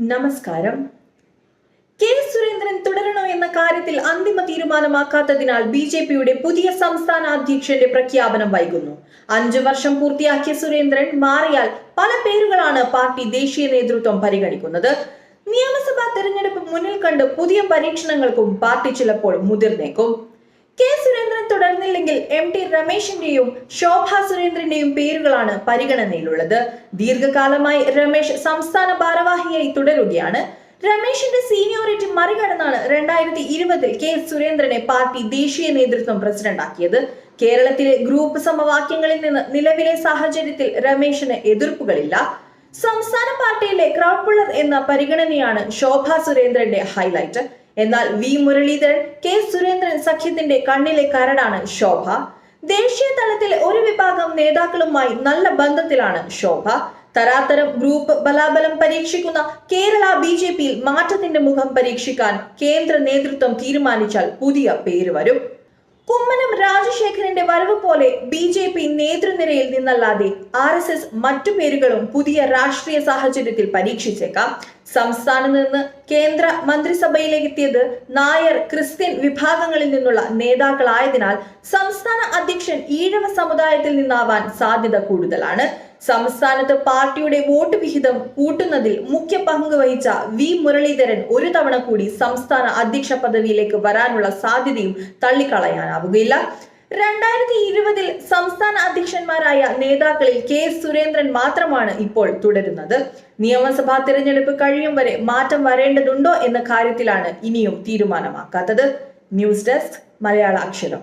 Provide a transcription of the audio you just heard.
നമസ്കാരം. കെ സുരേന്ദ്രൻ തുടരണോ എന്ന കാര്യത്തിൽ അന്തിമ തീരുമാനമാക്കാത്തതിനാൽ ബിജെപിയുടെ പുതിയ സംസ്ഥാന അധ്യക്ഷന്റെ പ്രഖ്യാപനം വൈകുന്നു. 5 വർഷം പൂർത്തിയാക്കിയ സുരേന്ദ്രൻ മാറിയാൽ പല പേരുകളാണ് പാർട്ടി ദേശീയ നേതൃത്വം പരിഗണിക്കുന്നത്. നിയമസഭാ തെരഞ്ഞെടുപ്പ് മുന്നിൽ കണ്ട് പുതിയ പരീക്ഷണങ്ങൾക്കും പാർട്ടി ചിലപ്പോൾ മുതിർന്നേക്കും. കെ സുരേന്ദ്രൻ തുടർന്നില്ലെങ്കിൽ ടി രമേശിന്റെയും ശോഭാ സുരേന്ദ്രന്റെയും പേരുകളാണ് പരിഗണനയിലുള്ളത്. ദീർഘകാലമായി രമേശ് സംസ്ഥാന ഭാരവാഹിയായി തുടരുകയാണ്. രമേശിന്റെ സീനിയോറിറ്റി മറികടന്നാണ് 2020 കെ സുരേന്ദ്രനെ പാർട്ടി ദേശീയ നേതൃത്വം പ്രസിഡന്റാക്കിയത്. കേരളത്തിലെ ഗ്രൂപ്പ് സമവാക്യങ്ങളിൽ നിന്ന് നിലവിലെ സാഹചര്യത്തിൽ രമേശിന് എതിർപ്പുകളില്ല. സംസ്ഥാന പാർട്ടിയിലെ ക്രൗഡ് പുള്ളർ എന്ന പരിഗണനയാണ് ശോഭാ സുരേന്ദ്രന്റെ ഹൈലൈറ്റ്. എന്നാൽ വി മുരളീധരൻ കെ സുരേന്ദ്രൻ സഖ്യത്തിന്റെ കണ്ണിലെ കരടാണ് ശോഭ. ദേശീയ തലത്തിൽ ഒരു വിഭാഗം നേതാക്കളുമായി നല്ല ബന്ധത്തിലാണ് ശോഭ. തരാതരം ഗ്രൂപ്പ് ബലാബലം പരീക്ഷിക്കുന്ന കേരള ബിജെപിയിൽ മാറ്റത്തിന്റെ മുഖം പരീക്ഷിക്കാൻ കേന്ദ്ര നേതൃത്വം തീരുമാനിച്ചാൽ പുതിയ പേര് വരും. കുമ്മനം രാജശേഖരന്റെ വരവ് പോലെ ബിജെപി നേതൃനിരയിൽ നിന്നല്ലാതെ RSS മറ്റു പേരുകളും പുതിയ രാഷ്ട്രീയ സാഹചര്യത്തിൽ പരീക്ഷിച്ചേക്കാം. സംസ്ഥാനത്ത് നിന്ന് കേന്ദ്ര മന്ത്രിസഭയിലേക്ക് എത്തിയത് നായർ, ക്രിസ്ത്യൻ വിഭാഗങ്ങളിൽ നിന്നുള്ള നേതാക്കളായതിനാൽ സംസ്ഥാന അധ്യക്ഷൻ ഈഴവ സമുദായത്തിൽ നിന്നാവാൻ സാധ്യത കൂടുതലാണ്. സംസ്ഥാനത്ത് പാർട്ടിയുടെ വോട്ട് വിഹിതം കൂട്ടുന്നതിൽ മുഖ്യ പങ്ക് വഹിച്ച വി മുരളീധരൻ ഒരു തവണ കൂടി സംസ്ഥാന അധ്യക്ഷ പദവിയിലേക്ക് വരാനുള്ള സാധ്യതയും തള്ളിക്കളയാനാവുകയില്ല. 2020 സംസ്ഥാന അധ്യക്ഷന്മാരായ നേതാക്കളിൽ കെ സുരേന്ദ്രൻ മാത്രമാണ് ഇപ്പോൾ തുടരുന്നത്. നിയമസഭാ തിരഞ്ഞെടുപ്പ് കഴിയും വരെ മാറ്റം വരേണ്ടതുണ്ടോ എന്ന കാര്യത്തിലാണ് ഇനിയും തീരുമാനമാക്കാത്തത്. ന്യൂസ് ഡെസ്ക് മലയാള അക്ഷരം.